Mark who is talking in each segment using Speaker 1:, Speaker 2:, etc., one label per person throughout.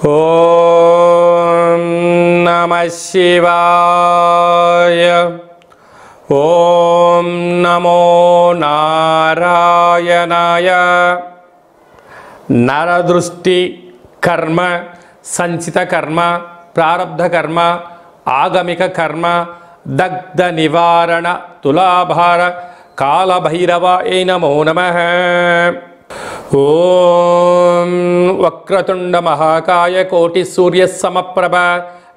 Speaker 1: ఓం నమః శివాయ. ఓం నమో నారాయణాయ. నరదృష్టి కర్మ, సంచిత కర్మ, ప్రారబ్ధ కర్మ, ఆగమిక కర్మ, దగ్ధ నివారణ, తులాభార కాళభైరవాయ నమో నమః. ఓం వక్రతుండ మహాకాయ కోటి సూర్య సమప్రభ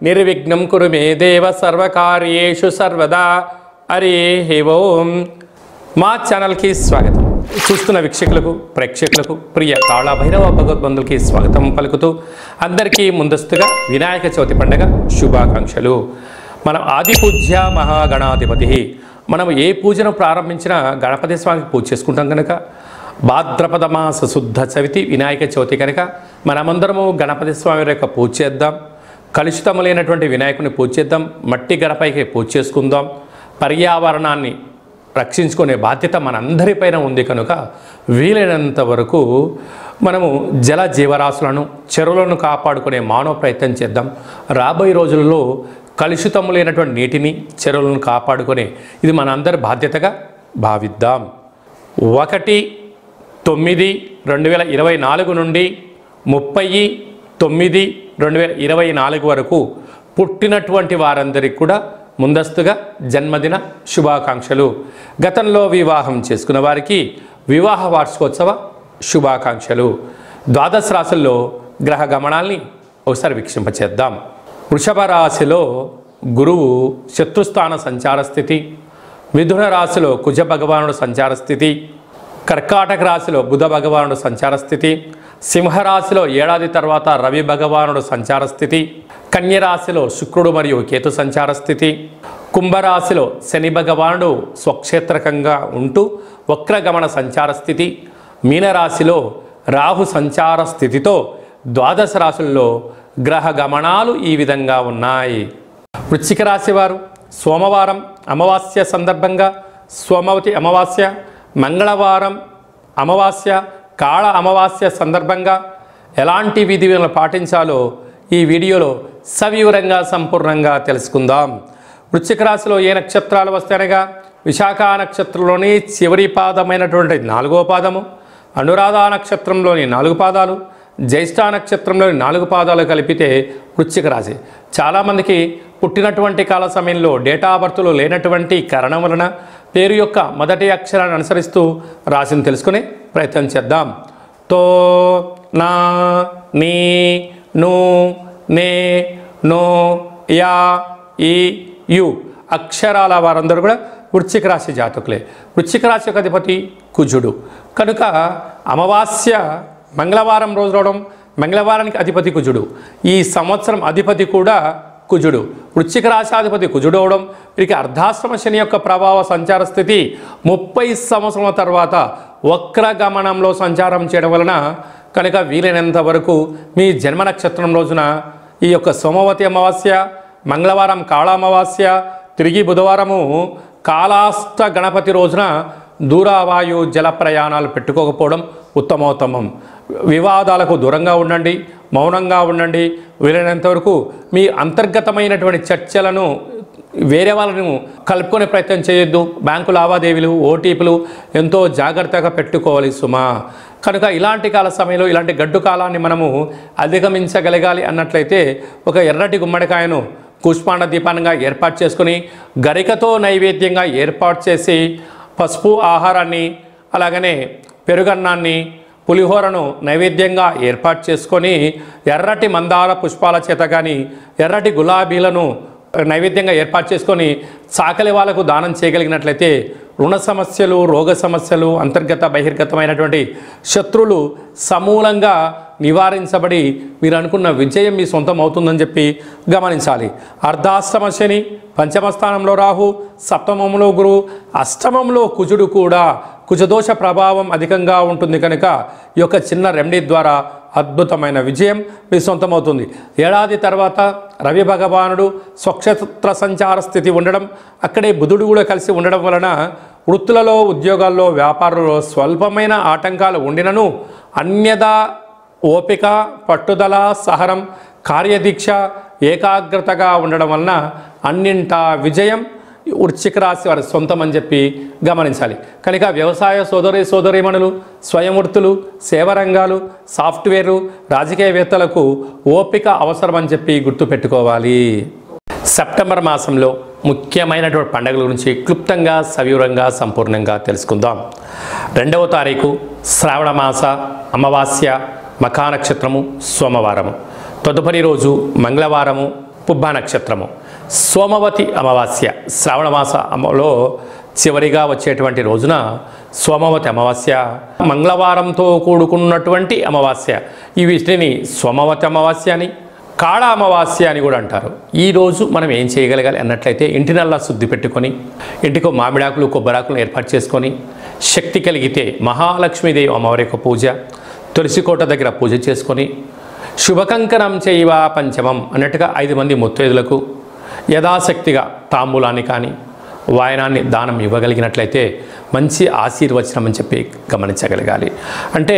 Speaker 1: నిర్విఘ్నం కురు మే దేవ సర్వకార్యేషు సర్వదా. హరి ఓం. మా ఛానల్కి స్వాగతం. చూస్తున్న వీక్షకులకు, ప్రేక్షకులకు, ప్రియ కాళభైరవ భగవద్బంధులకి స్వాగతం పలుకుతూ అందరికీ ముందస్తుగా వినాయక చవితి పండుగ శుభాకాంక్షలు. మనం ఆది పూజ్య మహాగణాధిపతి. మనం ఏ పూజను ప్రారంభించినా గణపతి స్వామికి పూజ చేసుకుంటాం కనుక భాద్రపద మాస శుద్ధ చవితి వినాయక చవితి కనుక మనమందరము గణపతి స్వామి యొక్క పూజ చేద్దాం. కలుషితము లేనటువంటి వినాయకుని పూజ చేద్దాం. మట్టి గణపైకి పూజ చేసుకుందాం. పర్యావరణాన్ని రక్షించుకునే బాధ్యత మనందరిపైన ఉంది కనుక వీలైనంత వరకు మనము జల జీవరాశులను, చెరువులను కాపాడుకునే మానవ ప్రయత్నం చేద్దాం. రాబోయే రోజుల్లో కలుషితము లేనటువంటి నీటిని, చెరువులను కాపాడుకునే ఇది మనందరి బాధ్యతగా భావిద్దాం. 1/9/2024 నుండి 30/9/2024 వరకు పుట్టినటువంటి వారందరికీ కూడా ముందస్తుగా జన్మదిన శుభాకాంక్షలు. గతంలో వివాహం చేసుకున్న వారికి వివాహ వార్షికోత్సవ శుభాకాంక్షలు. ద్వాదశ రాశుల్లో గ్రహ గమనాల్ని ఒకసారి వీక్షింపచేద్దాం. వృషభ రాశిలో గురువు శత్రుస్థాన సంచార స్థితి, మిథున రాశిలో కుజ భగవానుడు సంచార స్థితి, కర్కాటక రాశిలో బుధ భగవానుడు సంచార స్థితి, సింహరాశిలో ఏడాది తర్వాత రవి భగవానుడు సంచార స్థితి, కన్యరాశిలో శుక్రుడు మరియు కేతు సంచార స్థితి, కుంభరాశిలో శని భగవానుడు స్వక్షేత్రకంగా ఉంటూ వక్రగమన సంచార స్థితి, మీనరాశిలో రాహు సంచార స్థితితో ద్వాదశ రాశుల్లో గ్రహ గమనాలు ఈ విధంగా ఉన్నాయి. వృశ్చిక రాశి వారు సోమవారం అమావాస్య సందర్భంగా సోమవతి అమావాస్య, మంగళవారం అమావాస్య, కాళ అమావాస్య సందర్భంగా ఎలాంటి విధులను పాటించాలో ఈ వీడియోలో సవివరంగా సంపూర్ణంగా తెలుసుకుందాం. వృశ్చిక రాశిలో ఏ నక్షత్రాలు వస్తాయనగా విశాఖ నక్షత్రంలోని చివరి పాదమైనటువంటి 4వ పాదము, అనురాధ నక్షత్రంలోని 4 పాదాలు, జ్యేష్ఠ నక్షత్రంలోని 4 పాదాలు కలిపితే వృశ్చిక రాశి. చాలామందికి పుట్టినటువంటి కాల సమయంలో డేటా ఆఫ్ బర్త్లో లేనటువంటి కారణం వలన పేరు యొక్క మొదటి అక్షరాన్ని అనుసరిస్తూ రాశిని తెలుసుకునే ప్రయత్నం చేద్దాం. తో, నా, నీ, ను, నే, నో, యా, ఈ, యు అక్షరాల వారందరూ కూడా వృశ్చిక రాశి జాతకులే. వృశ్చిక రాశి యొక్క అధిపతి కుజుడు కనుక అమావాస్య మంగళవారం రోజు రావడం, మంగళవారానికి అధిపతి కుజుడు. ఈ సంవత్సరం అధిపతి కూడా కుజుడు. వృశ్చిక రాశాధిపతి కుజుడు అవడం, వీరికి అర్ధాశ్రమ శని యొక్క ప్రభావ సంచార స్థితి 30 సంవత్సరాల తర్వాత వక్రగమనంలో సంచారం చేయడం వలన కనుక వీలైనంత వరకు మీ జన్మ నక్షత్రం రోజున ఈ యొక్క సోమవతి అమావాస్య, మంగళవారం కాళ అమావాస్య, తిరిగి బుధవారము కాళాష్ట గణపతి రోజున దూరవాయు జల ప్రయాణాలు పెట్టుకోకపోవడం ఉత్తమోత్తమం. వివాదాలకు దూరంగా ఉండండి, మౌనంగా ఉండండి. వీలైనంత వరకు మీ అంతర్గతమైనటువంటి చర్చలను వేరే వాళ్ళను కలుపుకునే ప్రయత్నం చేయొద్దు. బ్యాంకు లావాదేవీలు, ఓటీపీలు ఎంతో జాగ్రత్తగా పెట్టుకోవాలి సుమా. కనుక ఇలాంటి కాల సమయంలో ఇలాంటి గడ్డు కాలాన్ని మనము అధిగమించగలగాలి అన్నట్లయితే ఒక ఎర్రటి గుమ్మడికాయను కూష్మాండ దీపానంగా ఏర్పాటు చేసుకుని గరికతో నైవేద్యంగా ఏర్పాటు చేసి పసుపు ఆహారాన్ని, అలాగనే పెరుగన్నాన్ని, పులిహోరను నైవేద్యంగా ఏర్పాటు చేసుకొని ఎర్రటి మందార పుష్పాల చేత కానీ ఎర్రటి గులాబీలను నైవేద్యంగా ఏర్పాటు చేసుకొని చాకలి వాళ్ళకు దానం చేయగలిగినట్లయితే రుణ సమస్యలు, రోగ సమస్యలు, అంతర్గత బహిర్గతమైనటువంటి శత్రువులు సమూలంగా నివారించబడి మీరు అనుకున్న విజయం మీ సొంతం అవుతుందని చెప్పి గమనించాలి. అర్ధాష్టమ శని, పంచమ స్థానంలో రాహు, సప్తమంలో గురువు, అష్టమంలో కుజుడు కూడా కుజదోష ప్రభావం అధికంగా ఉంటుంది కనుక ఈ యొక్క చిన్న రెమెడీ ద్వారా అద్భుతమైన విజయం మీ సొంతమవుతుంది. ఏడాది తర్వాత రవి భగవానుడు స్వక్షేత్ర సంచార స్థితి ఉండడం, అక్కడే బుధుడు కూడా కలిసి ఉండడం వలన వృత్తులలో, ఉద్యోగాల్లో, వ్యాపారంలో స్వల్పమైన ఆటంకాలు ఉండినను అన్యదా ఓపిక, పట్టుదల, సహనం, కార్యదీక్ష, ఏకాగ్రతగా ఉండడం వలన అన్నింటా విజయం వృశ్చిక రాశి వారి సొంతం అని చెప్పి గమనించాలి. కనుక వ్యవసాయ సోదరీమణులు, స్వయం వృత్తులు, సేవరంగాలు, సాఫ్ట్వేరు, రాజకీయవేత్తలకు ఓపిక అవసరమని చెప్పి గుర్తుపెట్టుకోవాలి. సెప్టెంబర్ మాసంలో ముఖ్యమైనటువంటి పండుగల గురించి క్లుప్తంగా, సవివరంగా, సంపూర్ణంగా తెలుసుకుందాం. 2వ తారీఖు శ్రావణ మాస అమావాస్య, మఖా నక్షత్రము, సోమవారము. తదుపరి రోజు మంగళవారము, పుబ్బ నక్షత్రము. సోమవతి అమావాస్య శ్రావణ మాసంలో చివరిగా వచ్చేటువంటి రోజున సోమవతి అమావాస్య, మంగళవారంతో కూడుకున్నటువంటి అమావాస్య. ఈ వీటిని సోమవతి అమావాస్య అని, కాళ అమావాస్య అని కూడా అంటారు. ఈరోజు మనం ఏం చేయగలగాలి అన్నట్లయితే ఇంటినల్లా శుద్ధి పెట్టుకొని, ఇంటికి మామిడాకులు, కొబ్బరాకులను ఏర్పాటు చేసుకొని, శక్తి కలిగితే మహాలక్ష్మీదేవి అమ్మవారి యొక్క పూజ, తులసికోట దగ్గర పూజ చేసుకొని, శుభకంకణం చేయవా పంచమం అన్నట్టుగా 5 మంది ముత్తైదులకు యథాశక్తిగా తాంబూలాన్ని కానీ వాయనాన్ని దానం ఇవ్వగలిగినట్లయితే మంచి ఆశీర్వచనం అని చెప్పి గమనించగలగాలి. అంటే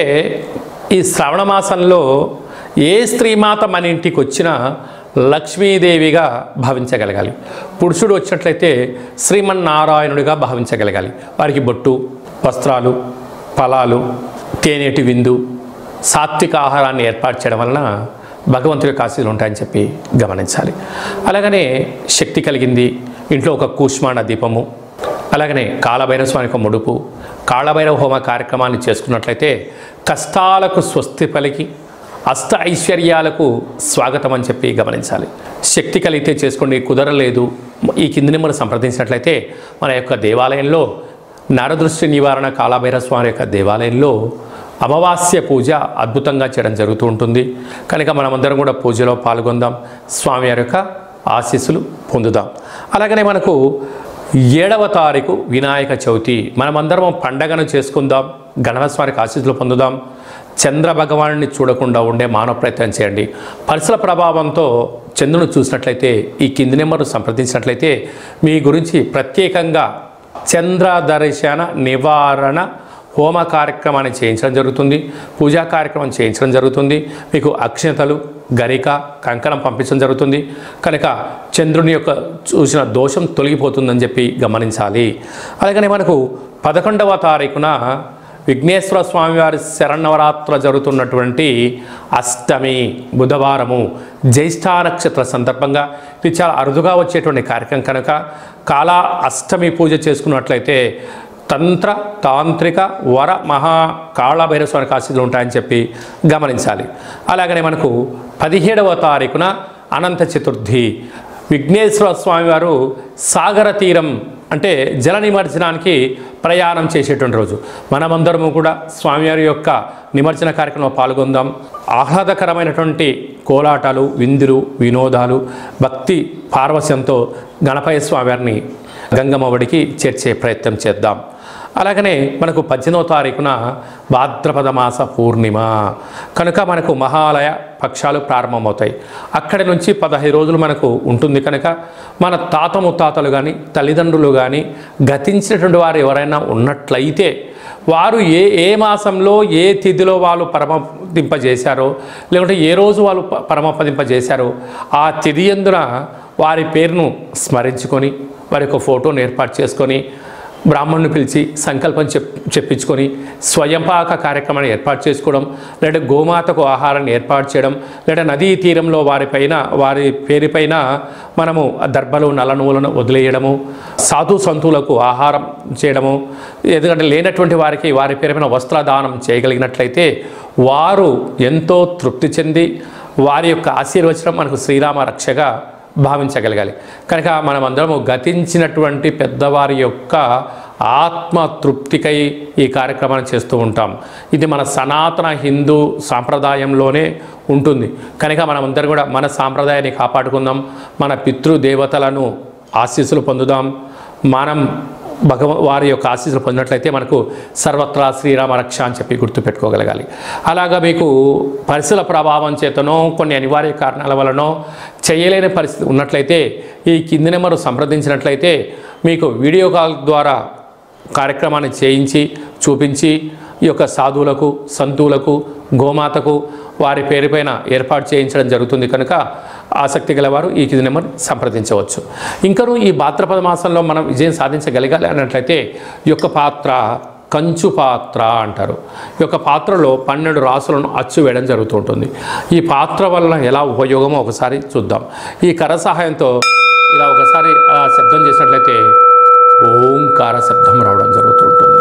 Speaker 1: ఈ శ్రావణ మాసంలో ఏ స్త్రీమాత మన ఇంటికి వచ్చినా లక్ష్మీదేవిగా భావించగలగాలి. పురుషుడు వచ్చినట్లయితే శ్రీమన్నారాయణుడిగా భావించగలగాలి. వారికి బొట్టు, వస్త్రాలు, ఫలాలు, తేనెటి విందు, సాత్విక ఆహారాన్ని ఏర్పాటు చేయడం వలన భగవంతుడి ఆశీస్సులు ఉంటాయని చెప్పి గమనించాలి. అలాగనే శక్తి కలిగింది ఇంట్లో ఒక కూష్మాండ దీపము, అలాగనే కాళభైరవ స్వామికి ఒక ముడుపు, కాళభైరవ హోమ కార్యక్రమాన్ని చేసుకున్నట్లయితే కష్టాలకు స్వస్తి పలికి అష్ట ఐశ్వర్యాలకు స్వాగతం అని చెప్పి గమనించాలి. శక్తి కలిగితే చేసుకోండి, కుదరలేదు ఈ కిందిని మనం సంప్రదించినట్లయితే మన యొక్క దేవాలయంలో నరదృష్టి నివారణ కాళభైరవ స్వామి యొక్క దేవాలయంలో అమావాస్య పూజ అద్భుతంగా చేయడం జరుగుతూ ఉంటుంది. కనుక మనమందరం కూడా పూజలో పాల్గొందాం, స్వామివారి యొక్క ఆశీస్సులు పొందుదాం. అలాగనే మనకు 7వ తారీఖు వినాయక చవితి, మనమందరం పండగను చేసుకుందాం, గణపతి స్వామికి ఆశీస్సులు పొందుదాం. చంద్ర భగవానుని చూడకుండా ఉండే మానవ ప్రయత్నం చేయండి. పరిసర ప్రభావంతో చంద్రుని చూసినట్లయితే ఈ కింది నెంబరు సంప్రదించినట్లయితే మీ గురించి ప్రత్యేకంగా చంద్ర దర్శన నివారణ హోమ కార్యక్రమాన్ని చేయించడం జరుగుతుంది, పూజా కార్యక్రమం చేయించడం జరుగుతుంది. మీకు అక్షతలు, గరిక, కంకణం పంపించడం జరుగుతుంది. కనుక చంద్రుని యొక్క చూసిన దోషం తొలగిపోతుందని చెప్పి గమనించాలి. అలాగనే మనకు 11వ తారీఖున విఘ్నేశ్వర స్వామివారి శరన్నవరాత్రులు జరుగుతున్నటువంటి అష్టమి బుధవారము, జ్యేష్ఠ నక్షత్ర సందర్భంగా ఇది చాలా అరుదుగా వచ్చేటువంటి కార్యక్రమం. కనుక కాళ అష్టమి పూజ చేసుకున్నట్లయితే తంత్ర, తాంత్రిక, వర, మహా కాళభైరవ స్వామికి ఆశీస్సులు ఉంటాయని చెప్పి గమనించాలి. అలాగనే మనకు 17వ తారీఖున అనంత చతుర్థి, విఘ్నేశ్వర స్వామివారు సాగర తీరం అంటే జల నిమజ్జనానికి ప్రయాణం చేసేటువంటి రోజు. మనమందరము కూడా స్వామివారి యొక్క నిమజ్జన కార్యక్రమంలో పాల్గొందాం. ఆహ్లాదకరమైనటువంటి కోలాటాలు, విందులు, వినోదాలు, భక్తి పార్వశ్యంతో గణపతి స్వామివారిని గంగమ్మ ఒడికి చేర్చే ప్రయత్నం చేద్దాం. అలాగనే మనకు 18వ తారీఖున భాద్రపద మాస పూర్ణిమ కనుక మనకు మహాలయ పక్షాలు ప్రారంభమవుతాయి. అక్కడి నుంచి 15 రోజులు మనకు ఉంటుంది. కనుక మన తాత ముత్తాతలు కానీ తల్లిదండ్రులు కానీ గతించినటువంటి వారు ఎవరైనా ఉన్నట్లయితే వారు ఏ మాసంలో ఏ తిథిలో వాళ్ళు పరమపదింపజేశారో లేకుంటే ఏ రోజు వాళ్ళు పరమపదింపజేశారో ఆ తిథి యందున వారి పేరును స్మరించుకొని వారి యొక్క ఫోటోను ఏర్పాటు చేసుకొని బ్రాహ్మణుని పిలిచి సంకల్పం చెప్పించుకొని స్వయంపాక కార్యక్రమాన్ని ఏర్పాటు చేసుకోవడం, లేదా గోమాతకు ఆహారాన్ని ఏర్పాటు చేయడం, లేదా నదీ తీరంలో వారి పేరుపైన మనము దర్భలు, నల్ల నువ్వులను వదిలేయడము, సాధు సంతులకు ఆహారం చేయడము, ఎందుకంటే లేనటువంటి వారికి వారి పేరుపైన వస్త్రదానం చేయగలిగినట్లయితే వారు ఎంతో తృప్తి చెంది వారి యొక్క ఆశీర్వచనం మనకు శ్రీరామ రక్షగా భావించగలగాలి. కనుక మనమందరము గతించినటువంటి పెద్దవారి యొక్క ఆత్మతృప్తికై ఈ కార్యక్రమాన్ని చేస్తూ ఉంటాం. ఇది మన సనాతన హిందూ సాంప్రదాయంలోనే ఉంటుంది. కనుక మనమందరం కూడా మన సాంప్రదాయాన్ని కాపాడుకుందాం, మన పితృదేవతలను ఆశీస్సులు పొందుదాం. మనం వారి యొక్క ఆశీస్సులు పొందినట్లయితే మనకు సర్వత్రా శ్రీరామ రక్ష అని చెప్పి గుర్తుపెట్టుకోగలగాలి. అలాగా మీకు పరిస్థితుల ప్రభావం చేతనో కొన్ని అనివార్య కారణాల వలనో చేయలేని పరిస్థితి ఉన్నట్లయితే ఈ కింది నెంబరు సంప్రదించినట్లయితే మీకు వీడియో కాల్ ద్వారా కార్యక్రమాన్ని చేయించి చూపించి ఈ యొక్క సాధువులకు, సంతువులకు, గోమాతకు వారి పేరుపైన ఏర్పాటు చేయించడం జరుగుతుంది కనుక ఆసక్తి గలవారు ఈ కింది నెంబర్ సంప్రదించవచ్చు. ఇంకనూ ఈ భాద్రపద మాసంలో మనం విజయం సాధించగలగాలి అన్నట్లయితే ఈ యొక్క పాత్ర కంచు పాత్ర అంటారు. ఈ యొక్క పాత్రలో 12 రాసులను అచ్చు వేయడం జరుగుతూ ఉంటుంది. ఈ పాత్ర వలన ఎలా ఉపయోగమో ఒకసారి చూద్దాం. ఈ కర సహాయంతో ఇలా ఒకసారి శబ్దం చేసినట్లయితే ఓంకార శబ్దం రావడం జరుగుతుంటుంది.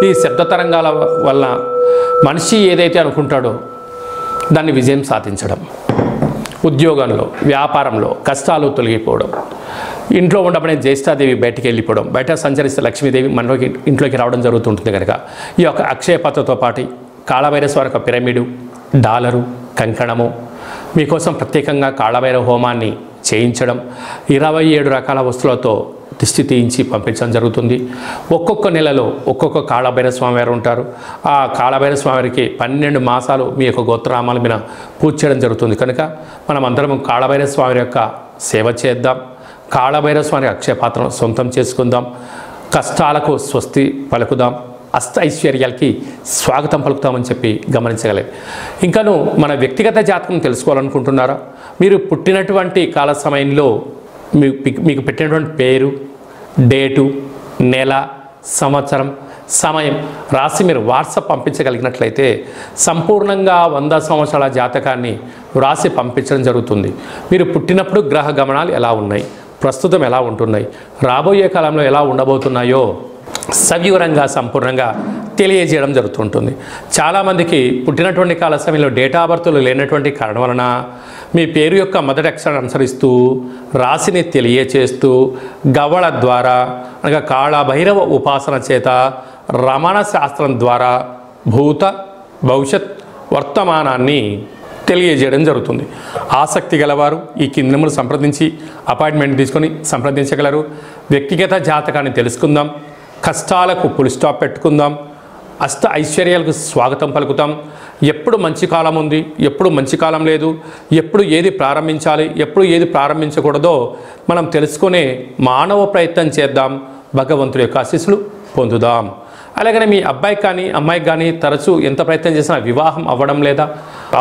Speaker 1: ఈ శబ్ద తరంగాల వల్ల మనిషి ఏదైతే అనుకుంటాడో దాన్ని విజయం సాధించడం, ఉద్యోగంలో, వ్యాపారంలో కష్టాలు తొలగిపోవడం, ఇంట్లో ఉండబడే జ్యేష్ఠాదేవి బయటికి వెళ్ళిపోవడం, బయట సంచరిస్తే లక్ష్మీదేవి మనలోకి ఇంట్లోకి రావడం జరుగుతుంటుంది. కనుక ఈ యొక్క అక్షయ పాత్రతో పాటు కాళభైరస్వామి యొక్క పిరమిడు, డాలరు, కంకణము మీకోసం ప్రత్యేకంగా కాళభైరవ హోమాన్ని చేయించడం, 27 రకాల వస్తువులతో దిష్టి తీయించి పంపించడం జరుగుతుంది. ఒక్కొక్క నెలలో ఒక్కొక్క కాళభైరవ స్వామి వారు ఉంటారు. ఆ కాళభైరవ స్వామి వారికి 12 మాసాలు మీ యొక్క గోత్రనామాల మీద పూజ చేయడం జరుగుతుంది. కనుక మనం అందరం కాళభైరవ స్వామి యొక్క సేవ చేద్దాం. కాళభైరవ స్వామి అక్షయ పాత్రను సొంతం చేసుకుందాం. కష్టాలకు స్వస్తి పలుకుదాం. అష్ట ఐశ్వర్యాలకి స్వాగతం పలుకుతామని చెప్పి గమనించగలరు. ఇంకాను మన వ్యక్తిగత జాతకం తెలుసుకోవాలనుకుంటున్నారా? మీరు పుట్టినటువంటి కాల సమయంలో మీకు పెట్టినటువంటి పేరు, డేటు, నెల, సంవత్సరం, సమయం రాసి మీరు వాట్సాప్ పంపించగలిగినట్లయితే సంపూర్ణంగా 100 సంవత్సరాల జాతకాన్ని రాసి పంపించడం జరుగుతుంది. మీరు పుట్టినప్పుడు గ్రహ గమనాలు ఎలా ఉన్నాయి, ప్రస్తుతం ఎలా ఉంటున్నాయి, రాబోయే కాలంలో ఎలా ఉండబోతున్నాయో సవివరంగా సంపూర్ణంగా తెలియజేయడం జరుగుతుంటుంది. చాలామందికి పుట్టినటువంటి కాల సమయంలో డేటా ఆఫ్ బర్త్లు లేనటువంటి కారణం వలన మీ పేరు యొక్క మొదటి అక్షరాన్ని అనుసరిస్తూ రాశిని తెలియచేస్తూ గవళ ద్వారా అనగా కాళభైరవ ఉపాసన చేత రమణ శాస్త్రం ద్వారా భూత భవిష్యత్ వర్తమానాన్ని తెలియజేయడం జరుగుతుంది. ఆసక్తి గలవారు ఈ కింది నెంబర్ను సంప్రదించి అపాయింట్మెంట్ తీసుకొని సంప్రదించగలరు. వ్యక్తిగత జాతకాన్ని తెలుసుకుందాం. కష్టాలకు పులి స్టాప్ పెట్టుకుందాం. అష్ట ఐశ్వర్యాలకు స్వాగతం పలుకుతాం. ఎప్పుడు మంచి కాలం ఉంది, ఎప్పుడు మంచి కాలం లేదు, ఎప్పుడు ఏది ప్రారంభించాలి, ఎప్పుడు ఏది ప్రారంభించకూడదో మనం తెలుసుకునే మానవ ప్రయత్నం చేద్దాం. భగవంతుడి యొక్క ఆశీస్సులు పొందుదాం. అలాగనే మీ అబ్బాయికి కానీ అమ్మాయికి కానీ తరచూ ఎంత ప్రయత్నం చేసినా వివాహం అవ్వడం లేదా,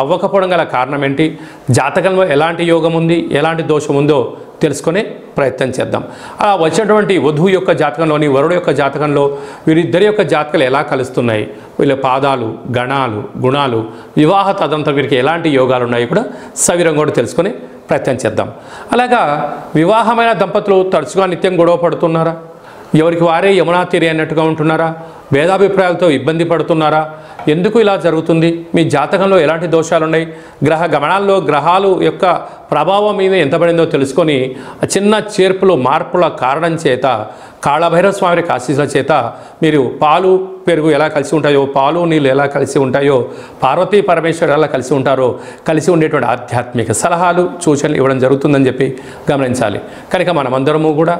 Speaker 1: అవ్వకపోవడం గల కారణం ఏంటి, జాతకంలో ఎలాంటి యోగం ఉంది, ఎలాంటి దోషం ఉందో తెలుసుకునే ప్రయత్నం చేద్దాం. అలా వచ్చినటువంటి వధువు యొక్క జాతకంలోని వరుడు యొక్క జాతకంలో వీరిద్దరి యొక్క జాతకాలు ఎలా కలుస్తున్నాయి, వీళ్ళ పాదాలు, గణాలు, గుణాలు, వివాహ తదంతరం వీరికి ఎలాంటి యోగాలు ఉన్నాయో కూడా సవిరంగా కూడా తెలుసుకునే ప్రయత్నం చేద్దాం. అలాగా వివాహమైన దంపతులు తరచుగా నిత్యం గొడవ పడుతున్నారా, ఎవరికి వారే యమునా తీరి అన్నట్టుగా ఉంటున్నారా, భేదాభిప్రాయాలతో ఇబ్బంది పడుతున్నారా, ఎందుకు ఇలా జరుగుతుంది, మీ జాతకంలో ఎలాంటి దోషాలు ఉన్నాయి, గ్రహ గమనాల్లో గ్రహాలు యొక్క ప్రభావం మీద ఎంత పడిందో తెలుసుకొని చిన్న చేర్పులు మార్పుల కారణం చేత కాళభైరవ స్వామి ఆశీస్సుల చేత మీరు పాలు పెరుగు ఎలా కలిసి ఉంటాయో, పాలు నీళ్ళు ఎలా కలిసి ఉంటాయో, పార్వతీ పరమేశ్వరు ఎలా కలిసి ఉంటారో కలిసి ఉండేటువంటి ఆధ్యాత్మిక సలహాలు సూచనలు ఇవ్వడం జరుగుతుందని చెప్పి గమనించాలి. కనుక మనమందరము కూడా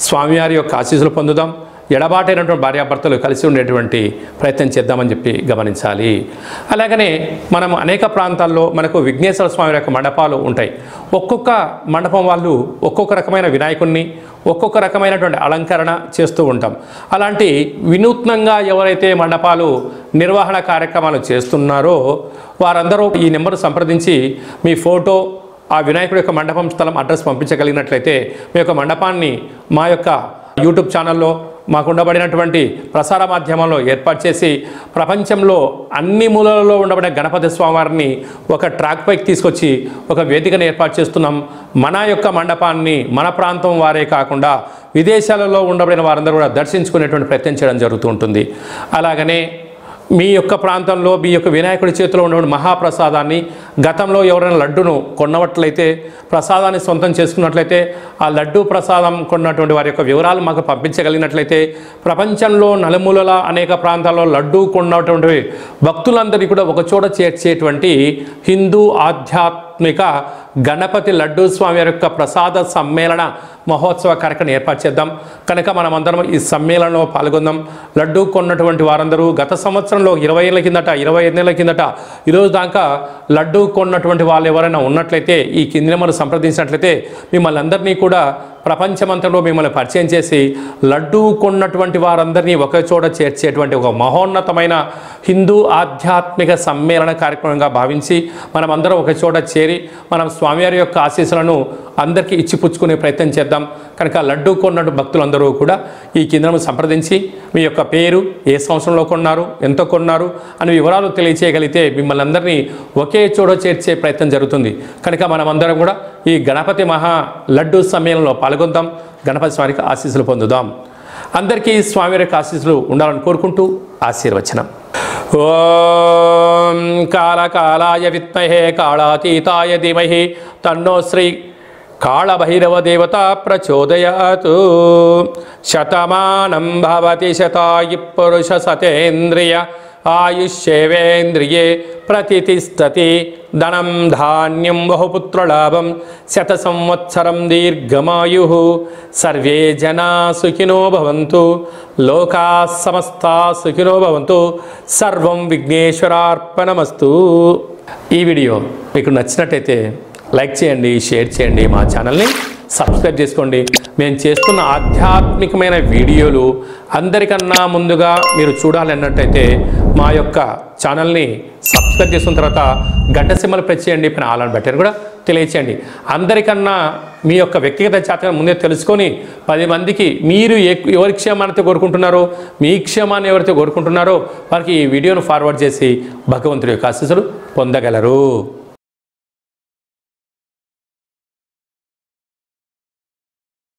Speaker 1: స్వామివారి యొక్క ఆశీస్సులు పొందుదాం. ఎడబాటైనటువంటి భార్యాభర్తలు కలిసి ఉండేటువంటి ప్రయత్నం చేద్దామని చెప్పి గమనించాలి. అలాగనే మనం అనేక ప్రాంతాల్లో మనకు విఘ్నేశ్వర స్వామి యొక్క మండపాలు ఉంటాయి. ఒక్కొక్క మండపం వాళ్ళు ఒక్కొక్క రకమైన వినాయకుడిని, ఒక్కొక్క రకమైనటువంటి అలంకరణ చేస్తూ ఉంటాం. అలాంటి వినూత్నంగా ఎవరైతే మండపాలు నిర్వహణ కార్యక్రమాలు చేస్తున్నారో వారందరూ ఈ నెంబర్ సంప్రదించి మీ ఫోటో, ఆ వినాయకుడి యొక్క మండపం స్థలం అడ్రస్ పంపించగలిగినట్లయితే మీ యొక్క మండపాన్ని మా యొక్క యూట్యూబ్ ఛానల్లో మాకు ఉండబడినటువంటి ప్రసార మాధ్యమంలో ఏర్పాటు చేసి ప్రపంచంలో అన్ని మూలలలో ఉండబడిన గణపతి స్వామివారిని ఒక ట్రాక్ పైకి తీసుకొచ్చి ఒక వేదికను ఏర్పాటు చేస్తున్నాం. మన యొక్క మండపాన్ని మన ప్రాంతం వారే కాకుండా విదేశాలలో ఉండబడిన వారందరూ కూడా దర్శించుకునేటువంటి ప్రయత్నం చేయడం జరుగుతూ ఉంటుంది. అలాగనే మీ యొక్క ప్రాంతంలో మీ యొక్క వినాయకుడి చేతిలో ఉన్నటువంటి మహాప్రసాదాన్ని గతంలో ఎవరైనా లడ్డును కొన్నట్లయితే, ప్రసాదాన్ని సొంతం చేసుకున్నట్లయితే, ఆ లడ్డు ప్రసాదం కొన్నటువంటి వారి యొక్క వివరాలు మాకు పంపించగలిగినట్లయితే ప్రపంచంలో నలుమూలల అనేక ప్రాంతాల్లో లడ్డు కొన్నటువంటి భక్తులందరినీ కూడా ఒకచోట చేర్చేటువంటి హిందూ ఆధ్యాత్మిక ఆధ్యాత్మిక గణపతి లడ్డూ స్వామి యొక్క ప్రసాద సమ్మేళన మహోత్సవ కార్యక్రమం ఏర్పాటు చేద్దాం. కనుక మనమందరం ఈ సమ్మేళనంలో పాల్గొందాం. లడ్డూ కొన్నటువంటి వారందరూ గత సంవత్సరంలో 20 ఏళ్ళ కిందట 25 ఏళ్ళ కిందట ఈరోజు దాకా లడ్డూ కొన్నటువంటి వాళ్ళు ఎవరైనా ఉన్నట్లయితే ఈ కింది నెంబర్ సంప్రదించినట్లయితే మిమ్మల్ని అందరినీ కూడా ప్రపంచమంతలో మిమ్మల్ని పరిచయం చేసి లడ్డూ కొన్నటువంటి వారందరినీ ఒకే చోట చేర్చేటువంటి ఒక మహోన్నతమైన హిందూ ఆధ్యాత్మిక సమ్మేళన కార్యక్రమంగా భావించి మనమందరం ఒక చోట చేరి మనం స్వామివారి యొక్క ఆశీస్సులను అందరికీ ఇచ్చిపుచ్చుకునే ప్రయత్నం చేద్దాం. కనుక లడ్డూ కొన్న భక్తులందరూ కూడా ఈ కేంద్రం సంప్రదించి మీ యొక్క పేరు, ఏ సంవత్సరంలో కొన్నారు, ఎంత కొన్నారు అని వివరాలు తెలియచేయగలిగితే మిమ్మల్ని అందరినీ ఒకే చోట చేర్చే ప్రయత్నం జరుగుతుంది. కనుక మనమందరం కూడా ఈ గణపతి మహా లడ్డూ సమ్మేళనంలో పాల్గొందాం. గణపతి స్వామికి ఆశీస్సులు పొందుదాం. అందరికీ స్వామి యొక్క ఆశీస్సులు ఉండాలని కోరుకుంటూ ఆశీర్వచనం. ఓం కాళకాలాయ విద్మహే కాళాతీతాయ ధీమహి తన్నో శ్రీ కాళభైరవ దేవత ప్రచోదయాత్. శతమానం భవతి శతాయు పురుష సతేంద్రియ ఆయుష్యేవేంద్రియే ప్రతిష్టతి. ధనం ధాన్యం బహుపుత్రలాభం శత సంవత్సరం దీర్ఘమాయు. సర్వే జనా సుఖినో భవంతు. లోకా సమస్తా సుఖినో భవంతు. సర్వం విఘ్నేశ్వరార్పణమస్తు. ఈ వీడియో మీకు నచ్చినట్టయితే లైక్ చేయండి, షేర్ చేయండి, మా ఛానల్ని సబ్స్క్రైబ్ చేసుకోండి. మేము చేస్తున్న ఆధ్యాత్మికమైన వీడియోలు అందరికన్నా ముందుగా మీరు చూడాలి అన్నట్టయితే మా యొక్క ఛానల్ని సబ్స్క్రైబ్ చేసుకున్న తర్వాత గంట సింబల్ ప్రెస్ చేయండి, పైన ఆల్ అని బటన్ కూడా తెలియచేయండి. అందరికన్నా మీ యొక్క వ్యక్తిగత జాతకం ముందే తెలుసుకొని 10 మందికి మీరు ఎవరి క్షేమాన్ని కోరుకుంటున్నారో, మీ క్షేమాన్ని ఎవరైతే కోరుకుంటున్నారో వారికి ఈ వీడియోను ఫార్వర్డ్ చేసి భగవంతుడి యొక్క ఆశీస్సులు పొందగలరు.